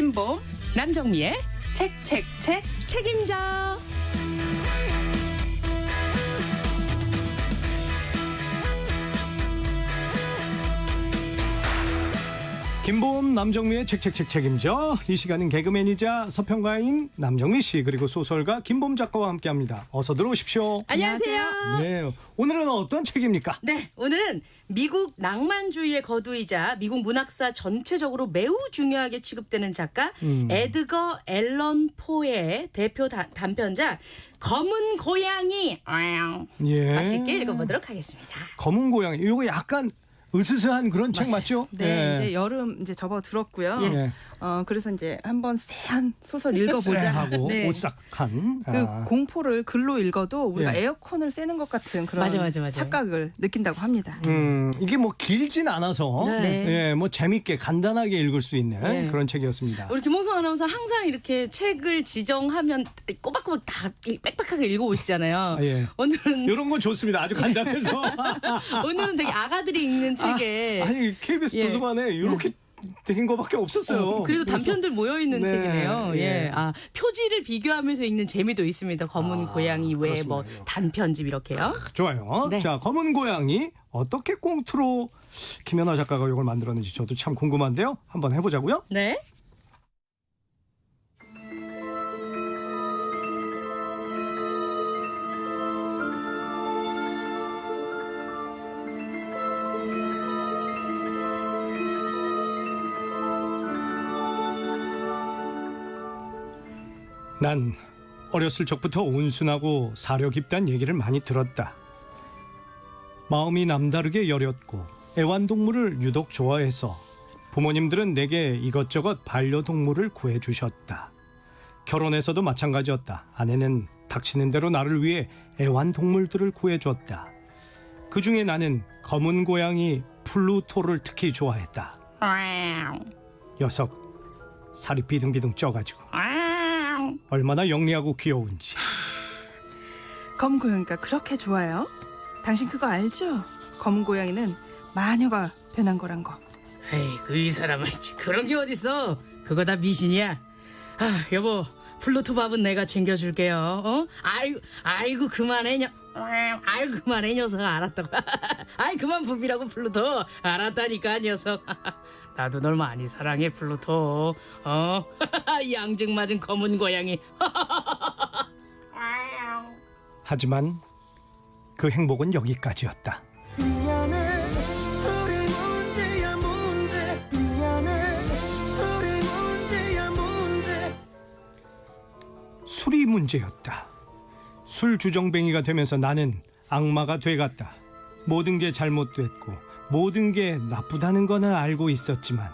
김봄 남정미의 책책책 책임져. 김보험 남정미의 책책책 책임져. 이 시간은 개그맨이자 서평가인 남정미 씨 그리고 소설가 김보험 작가와 함께합니다. 어서 들어오십시오. 안녕하세요. 네, 오늘은 어떤 책입니까? 네, 오늘은 미국 낭만주의의 거두이자 미국 문학사 전체적으로 매우 중요하게 취급되는 작가 에드거 앨런 포의 대표 단편작 검은 고양이 예. 맛있게 읽어보도록 하겠습니다. 검은 고양이. 이거 약간 으스스한 그런 책 맞죠? 네, 이제 여름 이제 접어들었고요. 예. 그래서 이제 한번 쎄한 소설 읽어보자. 하고 네. 오싹한. 그 공포를 글로 읽어도 우리가 예. 에어컨을 쐬는 것 같은 그런 맞아. 착각을 느낀다고 합니다. 이게 뭐 길진 않아서 네. 예, 뭐 재밌게 간단하게 읽을 수 있는 네. 그런 책이었습니다. 우리 김홍성 아나운서 항상 이렇게 책을 지정하면 꼬박꼬박 다 빽빽하게 읽어오시잖아요. 예. 오늘은 이런 건 좋습니다. 아주 간단해서. 오늘은 되게 아가들이 읽는 책에 아니 KBS 예. 도서관에 이렇게 된 거밖에 없었어요. 그리고 그래서- 단편들 모여 있는 네, 책이네요. 예. 예. 표지를 비교하면서 읽는 재미도 있습니다. 검은 고양이 외에 뭐 그렇습니다. 단편집 이렇게요. 좋아요. 네. 자, 검은 고양이 어떻게 꽁트로 김연아 작가가 이걸 만들었는지 저도 참 궁금한데요. 한번 해보자고요. 네. 난 어렸을 적부터 온순하고 사려 깊다는 얘기를 많이 들었다. 마음이 남다르게 여렸고 애완동물을 유독 좋아해서 부모님들은 내게 이것저것 반려동물을 구해주셨다. 결혼해서도 마찬가지였다. 아내는 닥치는 대로 나를 위해 애완동물들을 구해줬다. 그 중에 나는 검은 고양이 플루토를 특히 좋아했다. 녀석 살이 비둥비둥 쪄가지고 얼마나 영리하고 귀여운지. 검은 고양이가 그렇게 좋아요? 당신 그거 알죠? 검은 고양이는 마녀가 변한 거란 거. 에이, 이 사람은 그런 게 어딨어. 그거 다 미신이야. 여보, 플루토 밥은 내가 챙겨줄게요. 아이고 그만해 아이고 그만해 녀석. 알았다고. 아이 그만 부비라고 플루토. 알았다니까 녀석. 나도 널 많이 사랑해 플루토. 양증맞은 검은 고양이. 하지만 그 행복은 여기까지였다. 미안해 소리 문제야 문제 미안해 소리 문제야 문제 술이 문제였다. 술 주정뱅이가 되면서 나는 악마가 돼갔다. 모든 게 잘못됐고 모든 게 나쁘다는 거는 알고 있었지만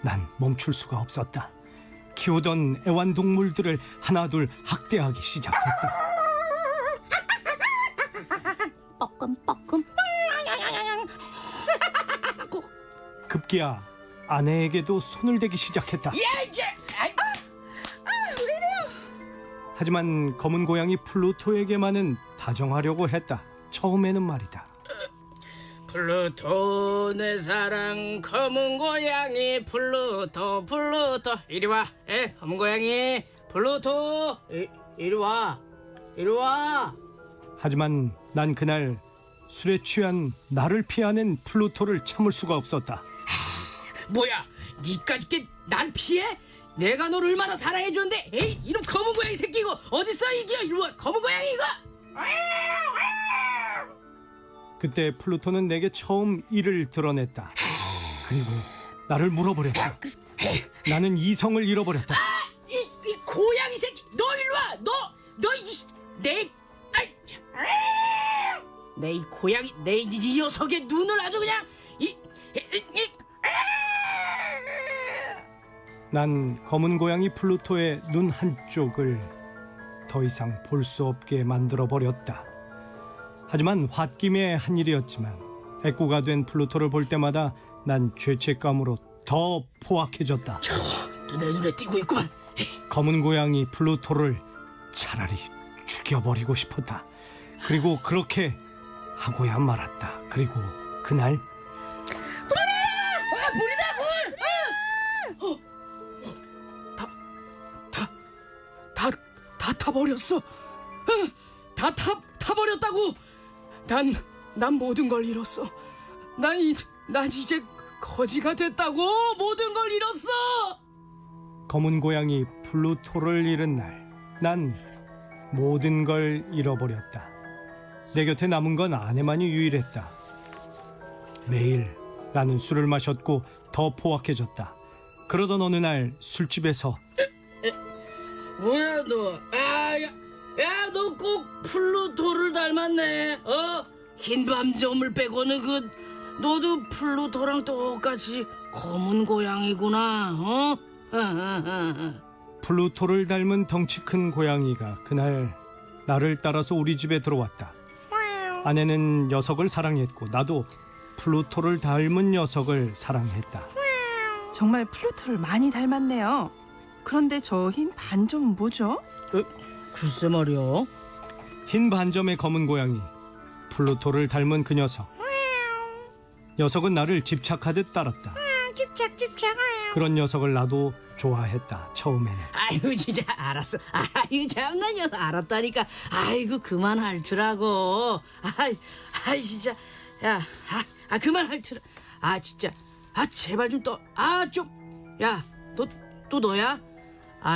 난 멈출 수가 없었다. 키우던 애완동물들을 하나둘 학대하기 시작했다. 뻐끔뻐끔. 급기야 아내에게도 손을 대기 시작했다. 야 이제. 하지만 검은 고양이 플루토에게만은 다정하려고 했다. 처음에는 말이다. 플루토 내 사랑 검은 고양이 플루토 이리 와. 검은 고양이 플루토 이리 와. 하지만 난 그날 술에 취한 나를 피하는 플루토를 참을 수가 없었다. 뭐야 니까짓게 날 피해? 내가 너를 얼마나 사랑해줬는데. 에이 이놈 검은 고양이 새끼 이거 어딨어 이게. 이리 와 검은 고양이 이거. 그때 플루토는 내게 처음 이를 드러냈다. 그리고 나를 물어버렸다. 나는 이성을 잃어버렸다. 이 고양이 새끼 너 일로 와. 너내이 고양이 내 녀석의 눈을 아주 그냥 난 검은 고양이 플루토의 눈 한쪽을 더 이상 볼 수 없게 만들어버렸다. 하지만 홧김에 한 일이었지만 애꾸가 된 플루토를 볼 때마다 난 죄책감으로 더 포악해졌다. 내 눈에 띄고 있구만. 검은 고양이 플루토를 차라리 죽여버리고 싶었다. 그리고 그렇게 하고야 말았다. 그리고 그날 다 타버렸어. 다 타버렸다고. 난 모든 걸 잃었어. 난 이제 거지가 됐다고. 모든 걸 잃었어. 검은 고양이 플루토를 잃은 날, 난 모든 걸 잃어버렸다. 내 곁에 남은 건 아내만이 유일했다. 매일 나는 술을 마셨고 더 포악해졌다. 그러던 어느 날 술집에서 뭐야 너? 야, 너 꼭 플루토를 닮았네. 흰 밤점을 빼고는 너도 플루토랑 똑같이 검은 고양이구나. 플루토를 닮은 덩치 큰 고양이가 그날 나를 따라서 우리 집에 들어왔다. 아내는 녀석을 사랑했고 나도 플루토를 닮은 녀석을 사랑했다. 정말 플루토를 많이 닮았네요. 그런데 저 흰 반점은 뭐죠? 글쎄 말이야. 흰 반점의 검은 고양이, 플루토를 닮은 그 녀석. 녀석은 나를 집착하듯 따랐다. 집착. 그런 녀석을 나도 좋아했다. 처음에는. 아이고 진짜 알았어. 아이고 참나 녀석 알았다니까. 아이고 그만할 줄하고. 아이 진짜. 야, 그만할 줄. 진짜. 제발 좀 야, 너 또 너야?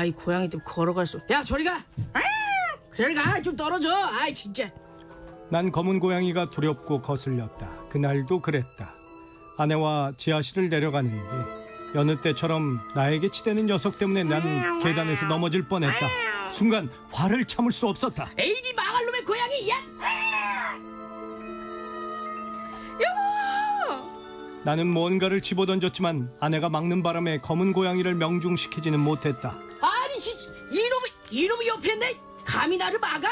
이 고양이 좀 걸어갈 수. 야 저리 가. 저리 가. 좀 떨어져. 진짜. 난 검은 고양이가 두렵고 거슬렸다. 그날도 그랬다. 아내와 지하실을 내려가는데 여느 때처럼 나에게 치대는 녀석 때문에 난 계단에서 넘어질 뻔했다. 순간 화를 참을 수 없었다. 에이디 망할 놈의 고양이. 야. 나는 뭔가를 집어던졌지만 아내가 막는 바람에 검은 고양이를 명중시키지는 못했다. 아니 진짜 이놈이 옆에 있네. 감히 나를 막아?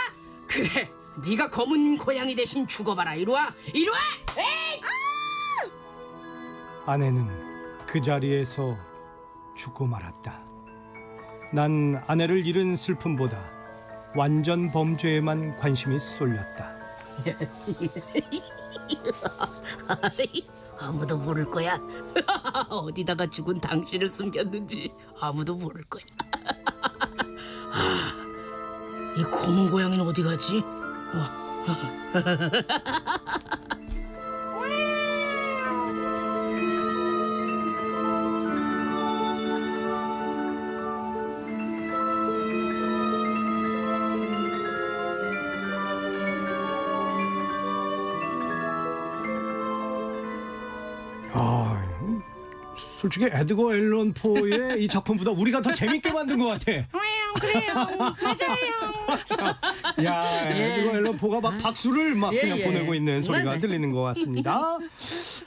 그래. 네가 검은 고양이 대신 죽어봐라. 이리 와. 에이! 아내는 그 자리에서 죽고 말았다. 난 아내를 잃은 슬픔보다 완전 범죄에만 관심이 쏠렸다. 아무도 모를 거야. 어디다가 죽은 당신을 숨겼는지 아무도 모를 거야. 이 검은 고양이는 어디 갔지? 솔직히 에드거 앨런 포의 이 작품보다 우리가 더 재밌게 만든 것 같아. 그래요. 맞아요. 야, 에드거 앨런 포가 막 박수를 막 예, 그냥 예. 보내고 있는 소리가 네네. 들리는 것 같습니다.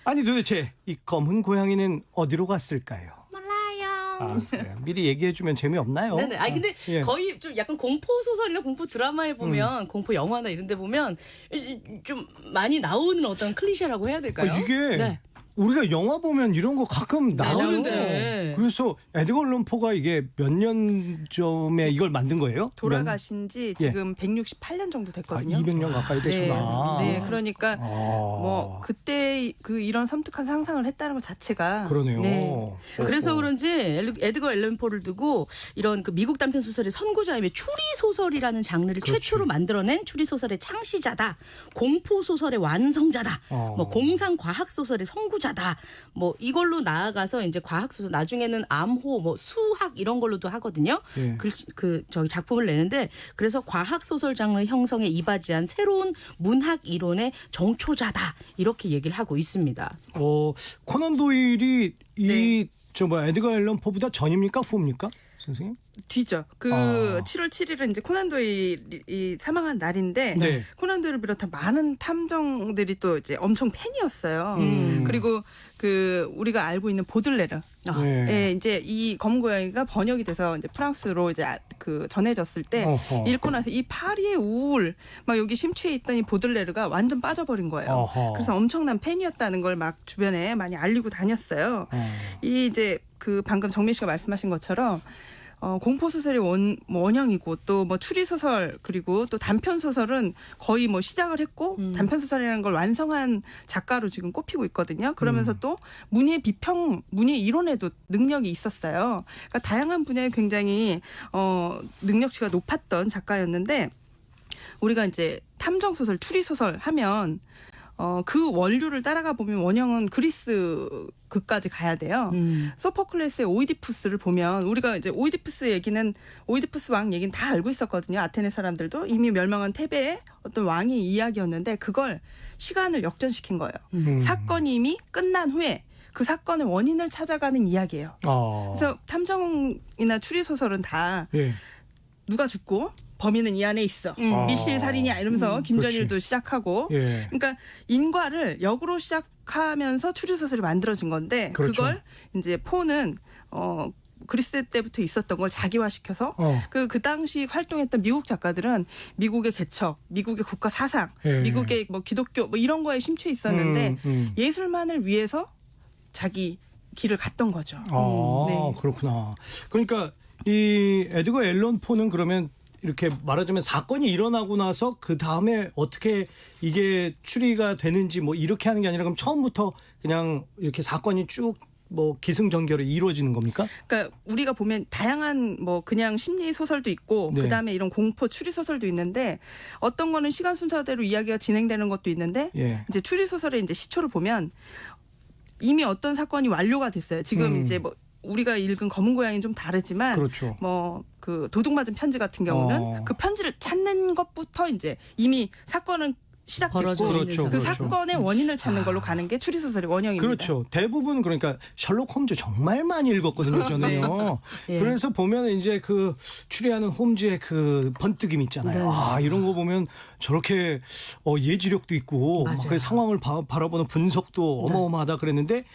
아니 도대체 이 검은 고양이는 어디로 갔을까요? 몰라요. 그래요. 미리 얘기해주면 재미없나요? 네네. 근데 예. 거의 좀 약간 공포 소설이나 공포 드라마에 보면 공포 영화나 이런데 보면 좀 많이 나오는 어떤 클리셰라고 해야 될까요? 이게 네. 우리가 영화 보면 이런 거 가끔 나오는데 나오는데. 그래서 에드거 앨런 포가 이게 몇 년 전에 이걸 만든 거예요? 돌아가신 지 예. 지금 168년 정도 됐거든요. 200년 가까이 되셨구나. 네, 그러니까 뭐 그때 이런 섬뜩한 상상을 했다는 것 자체가 그러네요. 네. 그래서 그런지 에드거 앨런 포를 두고 이런 그 미국 단편 소설의 선구자임의 추리 소설이라는 장르를 그렇지. 최초로 만들어낸 추리 소설의 창시자다. 공포 소설의 완성자다. 뭐 공상 과학 소설의 선구자다. 뭐 이걸로 나아가서 이제 과학 소설 나중에는 암호 뭐 수학 이런 걸로도 하거든요. 예. 저기 작품을 내는데 그래서 과학 소설 장르 형성에 이바지한 새로운 문학 이론의 정초자다. 이렇게 얘기를 하고 있습니다. 코난 도일이 네. 에드거 앨런 포보다 전입니까 후입니까, 선생님? 뒤죠. 7월 7일은 이제 코난 도일이 사망한 날인데 네. 코난 도일을 비롯한 많은 탐정들이 또 이제 엄청 팬이었어요. 그리고 우리가 알고 있는 보들레르. 네. 예, 이제 이 검은 고양이가 번역이 돼서 이제 프랑스로 이제 전해졌을 때 어허. 읽고 나서 이 파리의 우울 막 여기 심취해 있던 이 보들레르가 완전 빠져버린 거예요. 어허. 그래서 엄청난 팬이었다는 걸 막 주변에 많이 알리고 다녔어요. 이 이제 방금 정민 씨가 말씀하신 것처럼 공포 소설의 원형이고 또 뭐 추리 소설 그리고 또 단편 소설은 거의 뭐 시작을 했고 단편 소설이라는 걸 완성한 작가로 지금 꼽히고 있거든요. 그러면서 또 문예 비평, 문예 이론에도 능력이 있었어요. 그러니까 다양한 분야에 굉장히 능력치가 높았던 작가였는데 우리가 이제 탐정 소설, 추리 소설 하면 그 원류를 따라가 보면 원형은 그리스 그까지 가야 돼요. 소포클레스의 오이디푸스를 보면 우리가 이제 오이디푸스 왕 얘기는 다 알고 있었거든요. 아테네 사람들도 이미 멸망한 테베의 어떤 왕의 이야기였는데 그걸 시간을 역전시킨 거예요. 사건이 이미 끝난 후에 그 사건의 원인을 찾아가는 이야기예요. 그래서 탐정이나 추리 소설은 다 예. 누가 죽고 범인은 이 안에 있어. 미실 살인이야 이러면서 김전일도 시작하고. 예. 그러니까 인과를 역으로 시작하면서 추리 소설이 만들어진 건데 그렇죠. 그걸 이제 포는 그리스 때부터 있었던 걸 자기화시켜서 그 당시 활동했던 미국 작가들은 미국의 개척, 미국의 국가 사상, 예. 미국의 뭐 기독교 뭐 이런 거에 심취해 있었는데 예술만을 위해서 자기 길을 갔던 거죠. 네. 그렇구나. 그러니까 이 에드거 앨런 포는 그러면 이렇게 말하자면 사건이 일어나고 나서 그 다음에 어떻게 이게 추리가 되는지 뭐 이렇게 하는 게 아니라 그럼 처음부터 그냥 이렇게 사건이 쭉 뭐 기승전결이 이루어지는 겁니까? 그러니까 우리가 보면 다양한 뭐 그냥 심리 소설도 있고 네. 그다음에 이런 공포 추리 소설도 있는데 어떤 거는 시간 순서대로 이야기가 진행되는 것도 있는데 예. 이제 추리 소설의 이제 시초를 보면 이미 어떤 사건이 완료가 됐어요. 지금 이제 뭐 우리가 읽은 검은 고양이는 좀 다르지만 그렇죠. 뭐 그 도둑 맞은 편지 같은 경우는 그 편지를 찾는 것부터 이제 이미 사건은 시작됐고 벌어져 있는 그 그렇죠. 사건의 원인을 찾는 걸로 가는 게 추리 소설의 원형입니다. 그렇죠. 대부분 그러니까 셜록 홈즈 정말 많이 읽었거든요, 저는요. 예. 그래서 보면 이제 그 추리하는 홈즈의 그 번뜩임 있잖아요. 네. 아, 이런 거 보면 저렇게 예지력도 있고 맞아요. 그 상황을 바라보는 분석도 어마어마하다 그랬는데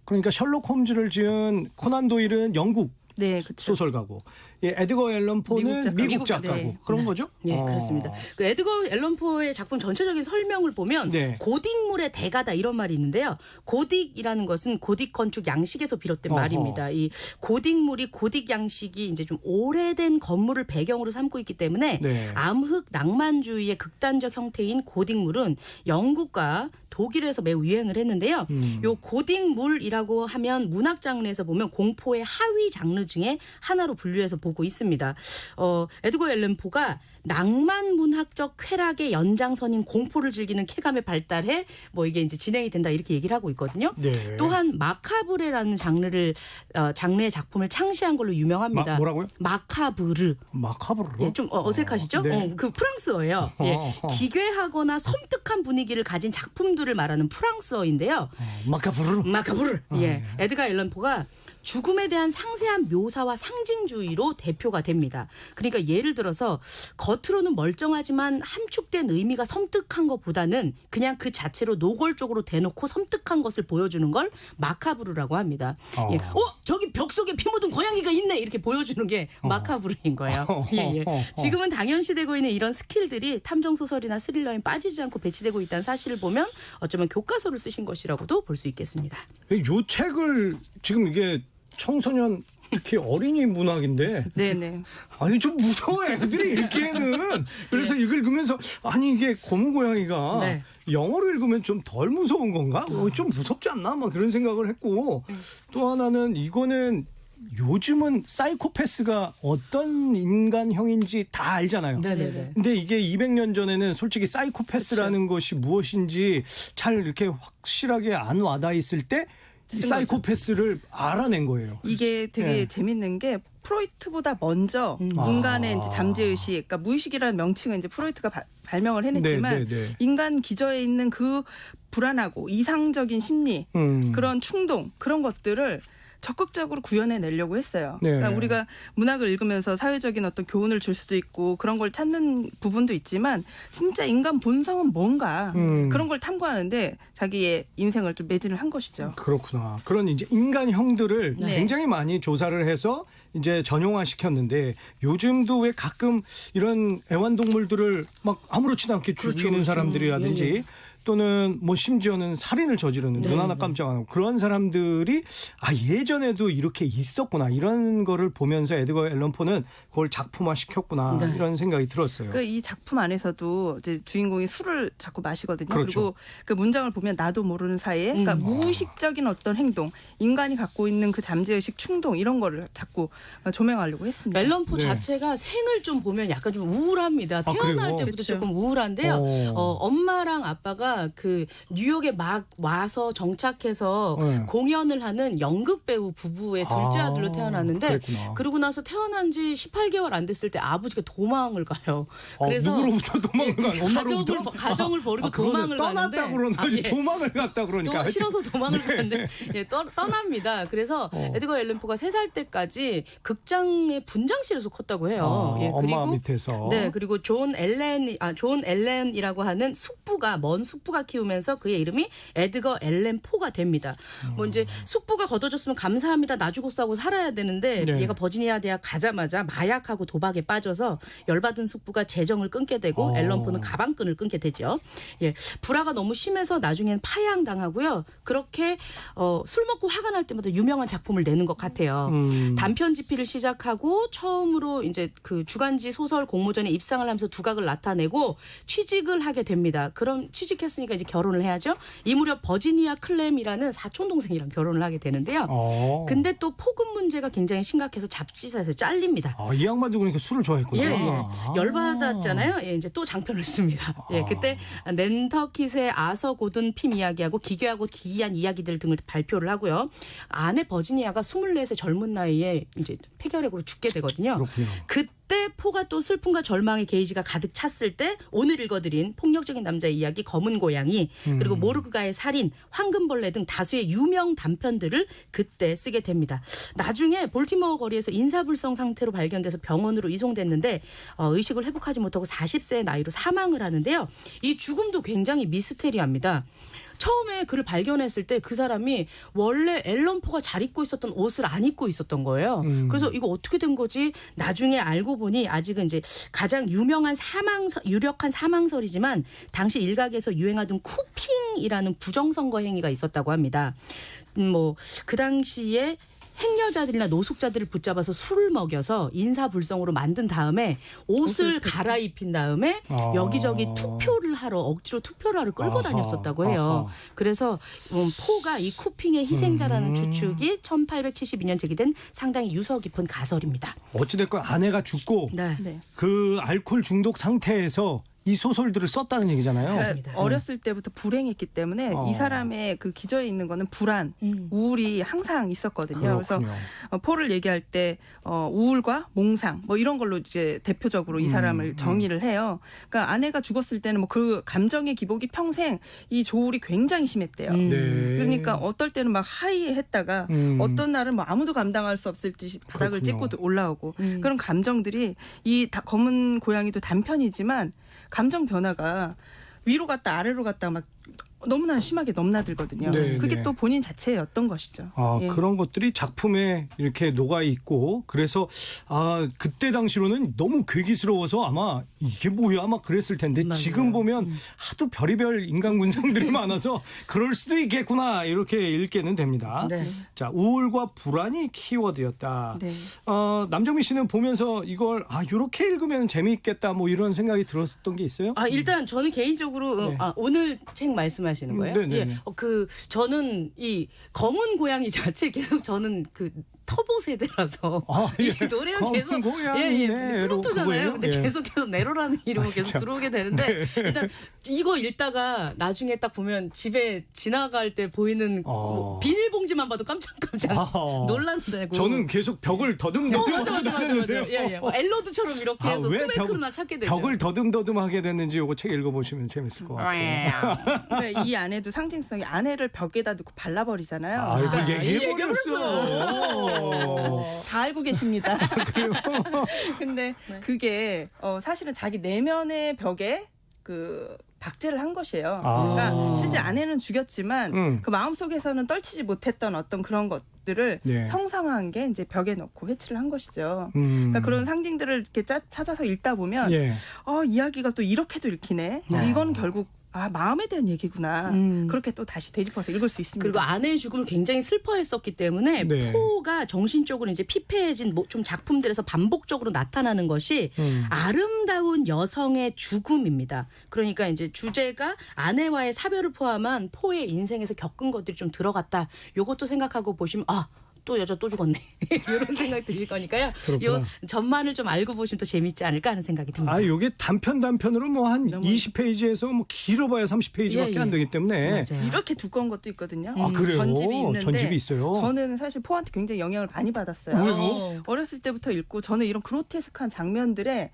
그러니까 셜록 홈즈를 지은 코난 도일은 영국 네, 그렇죠. 소설가고 에드거 앨런 포는 미국 작가고 네. 그런 거죠? 예, 그렇습니다. 그 에드거 앨런 포의 작품 전체적인 설명을 보면 네. 고딕물의 대가다 이런 말이 있는데요. 고딕이라는 것은 고딕 건축 양식에서 비롯된 어허. 말입니다. 이 고딕물이 고딕 양식이 이제 좀 오래된 건물을 배경으로 삼고 있기 때문에 네. 암흑 낭만주의의 극단적 형태인 고딕물은 영국과 독일에서 매우 유행을 했는데요. 요 고딕물이라고 하면 문학 장르에서 보면 공포의 하위 장르 중에 하나로 분류해서 보고 있습니다. 에드거 앨런 포가 낭만 문학적 쾌락의 연장선인 공포를 즐기는 쾌감에 발달해 뭐 이게 이제 진행이 된다 이렇게 얘기를 하고 있거든요. 네. 또한 마카브레라는 장르의 작품을 창시한 걸로 유명합니다. 뭐라고요? 마카브르. 마카브르. 예, 좀 어색하시죠? 네. 그 프랑스어예요. 예, 기괴하거나 섬뜩한 분위기를 가진 작품들을 말하는 프랑스어인데요. 마카브르. 마카브르. 예, 에드가 앨런 포가 죽음에 대한 상세한 묘사와 상징주의로 대표가 됩니다. 그러니까 예를 들어서 겉으로는 멀쩡하지만 함축된 의미가 섬뜩한 것보다는 그냥 그 자체로 노골적으로 대놓고 섬뜩한 것을 보여주는 걸 마카브르라고 합니다. 예. 저기 벽 속에 피 묻은 고양이가 있네 이렇게 보여주는 게 마카브르인 거예요. 예, 예. 지금은 당연시되고 있는 이런 스킬들이 탐정소설이나 스릴러에 빠지지 않고 배치되고 있다는 사실을 보면 어쩌면 교과서를 쓰신 것이라고도 볼 수 있겠습니다. 요 책을 지금 이게 청소년 특히 어린이 문학인데 네네. 아니 좀 무서워 애들이 읽기에는 그래서 읽으면서 아니 이게 검은 고양이가 네. 영어로 읽으면 좀 덜 무서운 건가? 좀 무섭지 않나? 막 그런 생각을 했고 또 하나는 이거는 요즘은 사이코패스가 어떤 인간형인지 다 알잖아요. 네네네. 근데 이게 200년 전에는 솔직히 사이코패스라는 것이 무엇인지 잘 이렇게 확실하게 안 와닿아 있을 때 이 사이코패스를 알아낸 거예요. 이게 되게 네. 재밌는 게 프로이트보다 먼저 인간의 이제 잠재의식, 그러니까 무의식이라는 명칭은 이제 프로이트가 발명을 해냈지만 네. 인간 기저에 있는 그 불안하고 이상적인 심리, 그런 충동 그런 것들을 적극적으로 구현해내려고 했어요. 네. 그러니까 우리가 문학을 읽으면서 사회적인 어떤 교훈을 줄 수도 있고 그런 걸 찾는 부분도 있지만 진짜 인간 본성은 뭔가 그런 걸 탐구하는데 자기의 인생을 좀 매진을 한 것이죠. 그렇구나. 그런 이제 인간형들을 네. 굉장히 많이 조사를 해서 이제 전용화 시켰는데 요즘도 왜 가끔 이런 애완동물들을 막 아무렇지도 않게 죽이는 그렇죠. 사람들이라든지 예, 예. 또는 뭐 심지어는 살인을 저지르는 눈 하나 깜짝 안 하고 그런 사람들이 예전에도 이렇게 있었구나 이런 거를 보면서 에드거 앨런 포는 그걸 작품화 시켰구나 네. 이런 생각이 들었어요. 그 이 작품 안에서도 이제 주인공이 술을 자꾸 마시거든요. 그렇죠. 그리고 그 문장을 보면 나도 모르는 사이에 그러니까 무의식적인 어떤 행동, 인간이 갖고 있는 그 잠재의식 충동 이런 거를 자꾸 조명하려고 했습니다. 앨런 포 네. 자체가 생을 좀 보면 약간 좀 우울합니다. 태어날 그래요? 때부터 그쵸. 조금 우울한데요. 엄마랑 아빠가 그 뉴욕에 막 와서 정착해서 네. 공연을 하는 연극 배우 부부의 둘째 아들로 태어났는데 그랬구나. 그러고 나서 태어난 지 18개월 안 됐을 때 아버지가 도망을 가요. 그래서 누구로부터 도망을 가요? 엄마로부터? 가정을 버리고 그거는 도망을 가는데 떠났다 그러는데 도망을 갔다 그러니까 또 싫어서 도망을 네. 가는데 떠납니다. 그래서 에드거 앨런 포가 3살 때까지 극장의 분장실에서 컸다고 해요. 엄마 밑에서. 네, 그리고 존 앨런이라고 하는 숙부가 먼 숙부가 키우면서 그의 이름이 에드거 앨런 포가 됩니다. 뭐 이제 숙부가 걷어줬으면 감사합니다. 놔주고 싸고 살아야 되는데 네. 얘가 버지니아 대학 가자마자 마약하고 도박에 빠져서 열받은 숙부가 재정을 끊게 되고 앨런 포는 가방끈을 끊게 되죠. 불화가 너무 심해서 나중엔 파양당하고요. 그렇게 술 먹고 화가 날 때마다 유명한 작품을 내는 것 같아요. 단편 집필을 시작하고 처음으로 이제 그 주간지 소설 공모전에 입상을 하면서 두각을 나타내고 취직을 하게 됩니다. 그럼 취직했으니까 이제 결혼을 해야죠. 이 무렵 버지니아 클램이라는 사촌 동생이랑 결혼을 하게 되는데요. 근데 또 폭음 문제가 굉장히 심각해서 잡지사에서 잘립니다. 이 양반도 그러니까 술을 좋아했구나. 열받았잖아요. 이제 또 장편을 씁니다. 그때 낸터킷의 아서 고든 핌 이야기하고 기괴하고 기이한 이야기들 등을 발표를 하고요. 아내 버지니아가 24세 젊은 나이에 이제 폐결핵으로 죽게 되거든요. 그렇군요. 그때 포가 또 슬픔과 절망의 게이지가 가득 찼을 때 오늘 읽어드린 폭력적인 남자의 이야기 검은 고양이 그리고 모르그가의 살인 황금벌레 등 다수의 유명 단편들을 그때 쓰게 됩니다. 나중에 볼티모어 거리에서 인사불성 상태로 발견돼서 병원으로 이송됐는데 의식을 회복하지 못하고 40세의 나이로 사망을 하는데요. 이 죽음도 굉장히 미스테리합니다. 처음에 그를 발견했을 때 그 사람이 원래 앨런 포가 잘 입고 있었던 옷을 안 입고 있었던 거예요. 그래서 이거 어떻게 된 거지? 나중에 알고 보니 아직은 이제 가장 유명한 유력한 사망설이지만 당시 일각에서 유행하던 쿠핑이라는 부정선거 행위가 있었다고 합니다. 뭐 그 당시에 행여자들이나 노숙자들을 붙잡아서 술을 먹여서 인사불성으로 만든 다음에 옷을 갈아입힌 다음에 여기저기 억지로 투표를 하러 끌고 다녔었다고 해요. 그래서 포가 이 쿠핑의 희생자라는 추측이 1872년 제기된 상당히 유서 깊은 가설입니다. 어찌됐건 아내가 죽고 네. 그 알코올 중독 상태에서 이 소설들을 썼다는 얘기잖아요. 맞습니다. 어렸을 때부터 불행했기 때문에 이 사람의 그 기저에 있는 거는 불안, 우울이 항상 있었거든요. 그렇군요. 그래서 포를 얘기할 때 우울과 몽상 뭐 이런 걸로 이제 대표적으로 이 사람을 정의를 해요. 그러니까 아내가 죽었을 때는 뭐 그 감정의 기복이 평생 이 조울이 굉장히 심했대요. 네. 그러니까 어떨 때는 막 하이했다가 어떤 날은 뭐 아무도 감당할 수 없을 듯이 바닥을 그렇군요. 찍고 올라오고 그런 감정들이 검은 고양이도 단편이지만 감정 변화가 위로 갔다 아래로 갔다 막 너무나 심하게 넘나들거든요. 네, 그게 네. 또 본인 자체였던 것이죠. 예. 그런 것들이 작품에 이렇게 녹아 있고 그래서 그때 당시로는 너무 괴기스러워서 아마 이게 뭐야 아마 그랬을 텐데 맞아요. 지금 보면 하도 별의별 인간 군상들이 많아서 그럴 수도 있겠구나 이렇게 읽게는 됩니다. 네. 자, 우울과 불안이 키워드였다. 네. 남정미 씨는 보면서 이걸 이렇게 읽으면 재미있겠다 뭐 이런 생각이 들었던 게 있어요? 일단 저는 개인적으로 네. 오늘 책 말씀하시는 거예요? 네네네. 저는 이 검은 고양이 자체 계속 저는 그 터보 세대라서 이 노래가 검은 계속 고양이 네로 트로트잖아요. 근데 그거예요? 예. 계속 네로라는 이름으로 계속 참. 들어오게 되는데 일단 이거 읽다가 나중에 딱 보면 집에 지나갈 때 보이는 뭐 비닐봉지만 봐도 깜짝깜짝 놀란다고. 저는 계속 벽을 더듬더듬 맞아. 예. 뭐 엘로드처럼 이렇게 해서 왜 수메크로나 찾게 되죠. 벽을 더듬더듬하게 됐는지 이거 책 읽어보시면 재밌을 것 같아요. 근데 이 안에도 상징성이 아내를 벽에다 놓고 발라버리잖아요. 이거 얘기해버렸어. 다 알고 계십니다. 근데 그게 사실은 자기 내면의 벽에 그 박제를 한 것이에요. 그러니까 실제 아내는 죽였지만 그 마음속에서는 떨치지 못했던 어떤 그런 것들을 형상화한 게 이제 벽에 넣고 회치를 한 것이죠. 그러니까 그런 상징들을 이렇게 찾아서 읽다 보면 이야기가 또 이렇게도 읽히네. 이건 결국 아, 마음에 대한 얘기구나. 그렇게 또 다시 되짚어서 읽을 수 있습니다. 그리고 아내의 죽음을 굉장히 슬퍼했었기 때문에 네. 포가 정신적으로 이제 피폐해진 좀 작품들에서 반복적으로 나타나는 것이 아름다운 여성의 죽음입니다. 그러니까 이제 주제가 아내와의 사별을 포함한 포의 인생에서 겪은 것들이 좀 들어갔다. 요것도 생각하고 보시면 또 여자 또 죽었네. 이런 생각 드실 거니까요. 그렇구나. 요 전만을 좀 알고 보시면 또 재밌지 않을까 하는 생각이 듭니다. 아, 요게 단편으로 뭐 한 20페이지에서 뭐 길어봐야 30페이지밖에 예, 안 예. 되기 때문에 맞아요. 이렇게 두꺼운 것도 있거든요. 아, 그래요? 전집이 있는데 전집이 있어요? 저는 사실 포한테 굉장히 영향을 많이 받았어요. 왜요? 어렸을 때부터 읽고 저는 이런 그로테스크한 장면들에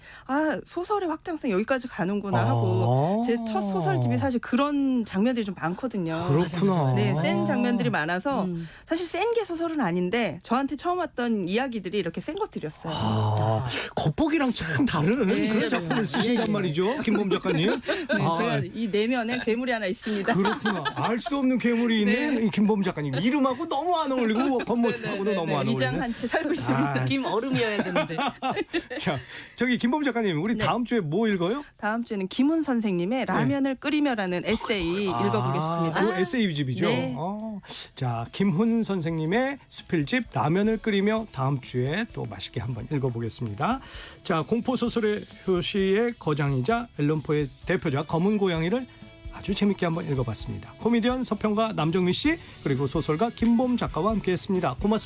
소설의 확장성 여기까지 가는구나 하고 제 첫 소설집이 사실 그런 장면들이 좀 많거든요. 그렇구나. 네, 센 장면들이 많아서 사실 센 게 소설은 아닌데 저한테 처음 왔던 이야기들이 이렇게 센 것들이었어요. 겉보기랑 참 다른 그런 진짜로요. 작품을 쓰신단 말이죠, 김범 작가님. 네, 제가 이 내면에 괴물이 하나 있습니다. 그렇구나. 알 수 없는 괴물이 있는 이 김범 작가님. 이름하고 너무 안 어울리고 겉모습하고도 너무 안 어울리는. 위장한 채 살고 있습니다. 아, 김 얼음이어야 되는데. 자, 저기 김범 작가님, 우리 다음 주에 뭐 읽어요? 다음 주에는 김훈 선생님의 라면을 끓이며라는 에세이 읽어보겠습니다. 그 에세이집이죠. 네. 자, 김훈 선생님의 수필집 라면을 끓이며 다음 주에 또 맛있게 한번 읽어보겠습니다. 자, 공포소설의 효시의 거장이자 앨런포의 대표자 검은 고양이를 아주 재밌게 한번 읽어봤습니다. 코미디언 서평가 남정미 씨 그리고 소설가 김범 작가와 함께했습니다. 고맙습니다.